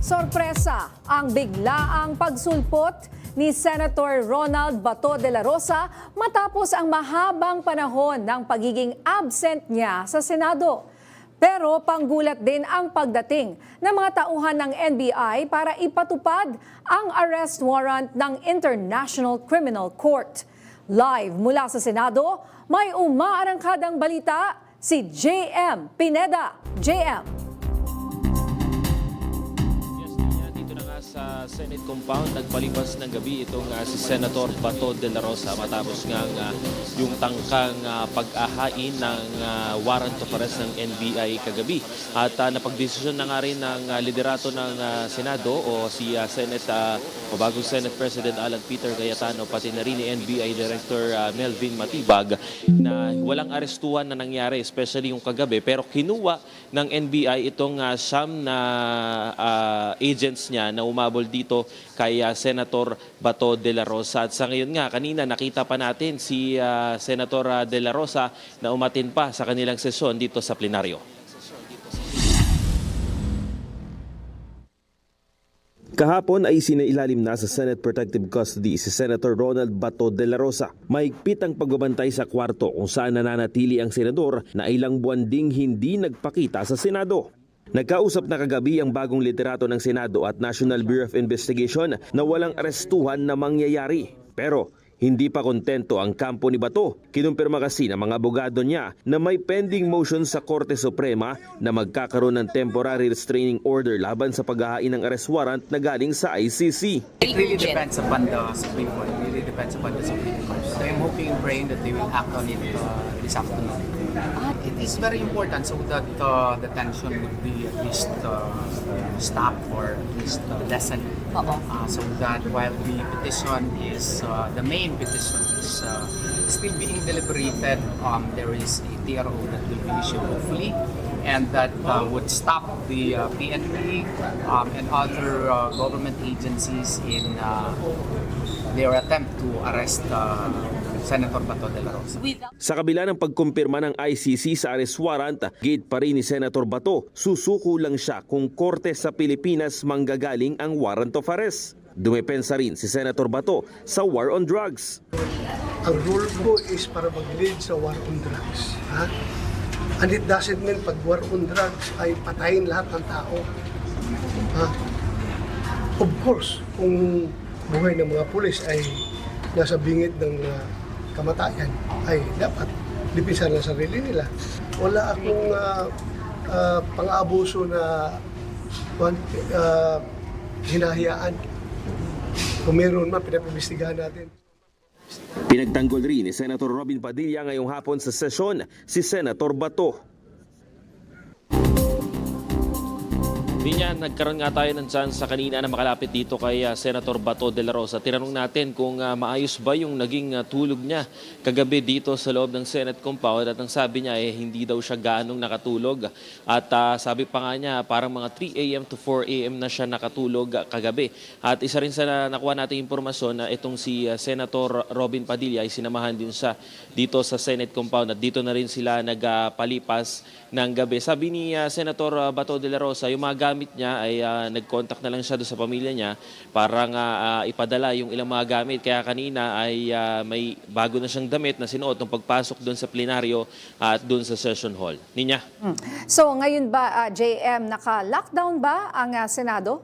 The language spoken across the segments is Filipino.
Sorpresa ang biglaang pagsulpot ni Senator Ronald Bato de la Rosa matapos ang mahabang panahon ng pagiging absent niya sa Senado. Pero panggulat din ang pagdating ng mga tauhan ng NBI para ipatupad ang arrest warrant ng International Criminal Court. Live mula sa Senado, may umaarangkadang balita si JM Pineda. JM. Sa Senate compound, nagpalipas ng gabi itong si Senator Bato de la Rosa matapos nga yung tangkang pag-ahain ng warrant of arrest ng NBI kagabi. At napagdesisyon na nga rin ng liderato ng Senado o si bagong Senate President Alan Peter Cayetano pati na rin ni NBI Director Melvin Matibag na walang arestuhan na nangyari, especially yung kagabi. Pero kinuha ng NBI itong siyam na agents niya na umabol dito kay Senator Bato de la Rosa. At sa ngayon nga, kanina nakita pa natin si Senator de la Rosa na umatin pa sa kanilang sesyon dito sa plenaryo. Kahapon ay sinailalim na sa Senate Protective Custody si Senator Ronald Bato de la Rosa. Mahigpit ang pagbabantay sa kwarto kung saan nananatili ang senador na ilang buwan ding hindi nagpakita sa Senado. Nagkausap na kagabi ang bagong liderato ng Senado at National Bureau of Investigation na walang arestuhan na mangyayari. Pero hindi pa kontento ang kampo ni Bato. Kinumpirma kasi ng mga abogado niya na may pending motion sa Korte Suprema na magkakaroon ng temporary restraining order laban sa paghahain ng arrest warrant na galing sa ICC. It really depends upon the Supreme Court. It really depends upon the Supreme Court. So I'm hoping and praying that they will act on it this afternoon. It is very important so that the tension would be at least stopped or at least lessened. So that while the petition is, the main petition is still being deliberated, there is a TRO that will be issued hopefully, and that would stop the PNP and other government agencies in their attempt to arrest Senator Bato de la Rosa. Sa kabila ng pagkumpirma ng ICC sa arrest warrant, gate pa rin ni Senator Bato, susuko lang siya kung korte sa Pilipinas manggagaling ang warrant of arrest. Dumepensa rin si Senator Bato sa war on drugs. Ang role ko is para mag-lead sa war on drugs. Ha? And it doesn't mean pag war on drugs ay patayin lahat ng tao. Ha? Of course, kung buhay ng mga pulis ay nasa bingit ng kamatayan, ay dapat lipisan ang sarili nila. Wala akong pang-abuso na hinahayaan. Kung meron man, pinapimbestigahan natin. Pinagtanggol rin ni Senator Robin Padilla ngayong hapon sa sesyon si Senator Bato. Nagkaroon nga tayo ng chance sa kanina na makalapit dito kay Senator Bato de la Rosa. Tinanong natin kung maayos ba yung naging tulog niya kagabi dito sa loob ng Senate compound. At ang sabi niya hindi daw siya gaanong nakatulog. At sabi pa nga niya parang mga 3 a.m. to 4 a.m. na siya nakatulog kagabi. At isa rin sa nakuha nating impormasyon na itong si Senator Robin Padilla ay sinamahan din siya dito sa Senate compound. At dito na rin sila nagpalipas ng gabi. Sabi ni Senator Bato de la Rosa, yung mga gamit niya ay nag-contact na lang siya doon sa pamilya niya para nga ipadala yung ilang mga gamit. Kaya kanina ay may bago na siyang damit na sinuot nung pagpasok doon sa plenaryo at doon sa session hall. Ninya? So ngayon ba, JM, naka-lockdown ba ang Senado?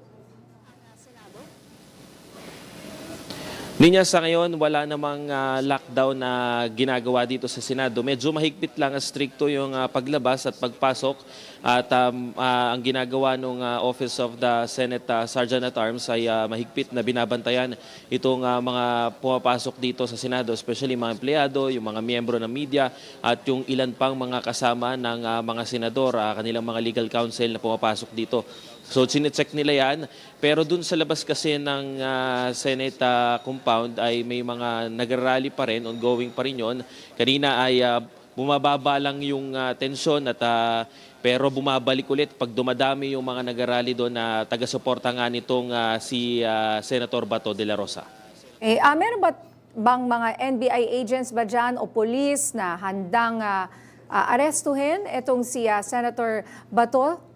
Ninya, sa ngayon, wala namang lockdown na ginagawa dito sa Senado. Medyo mahigpit lang, stricto yung paglabas at pagpasok. At ang ginagawa ng Office of the Senate Sergeant at Arms ay mahigpit na binabantayan itong mga pumapasok dito sa Senado, especially mga empleyado, yung mga miyembro ng media at yung ilan pang mga kasama ng mga senador, kanilang mga legal counsel na pumapasok dito. So chinecheck nila yan, pero dun sa labas kasi ng Senate compound ay may mga nagrarally pa rin, ongoing pa rin yun. Kanina ay bumababa lang yung tensyon at pero bumabalik ulit pag dumadami yung mga nagrarally doon na taga-suporta nga nitong si Senator Bato de la Rosa. Meron ba bang mga NBI agents ba dyan o police na handang arestuhin itong si Senator Bato?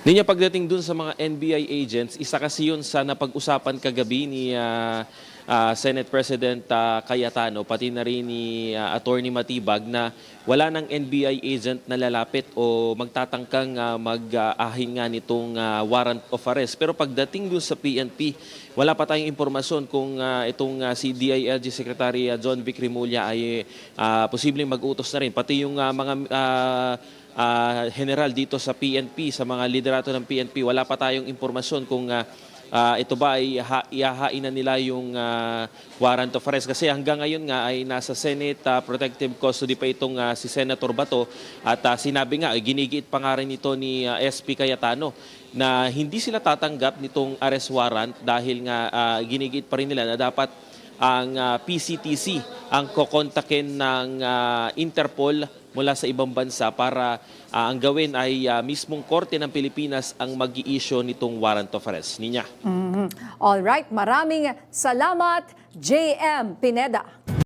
Ninya, pagdating dun sa mga NBI agents, isa kasi yun sa napag-usapan kagabi ni Senate President Cayetano, pati na rin ni Attorney Matibag, na wala ng NBI agent na lalapit o magtatangkang mag-ahin nga nitong warrant of arrest. Pero pagdating dun sa PNP, wala pa tayong impormasyon kung itong si DILG Secretary John Vic Rimulya ay posibleng mag-utos na rin. Pati yung mga general dito sa PNP, sa mga liderato ng PNP, wala pa tayong impormasyon kung ito ba ay ihahain na nila yung warrant of arrest. Kasi hanggang ngayon nga ay nasa Senate protective custody pa itong si Senator Bato. At sinabi nga, ginigiit pa nga rin ito ni SP Cayetano na hindi sila tatanggap nitong arrest warrant dahil nga ginigiit pa rin nila na dapat ang PCTC ang kokontakin ng Interpol mula sa ibang bansa para ang gawin ay mismong korte ng Pilipinas ang mag-i-issue nitong warrant of arrest. Ninya. All right, maraming salamat, JM Pineda.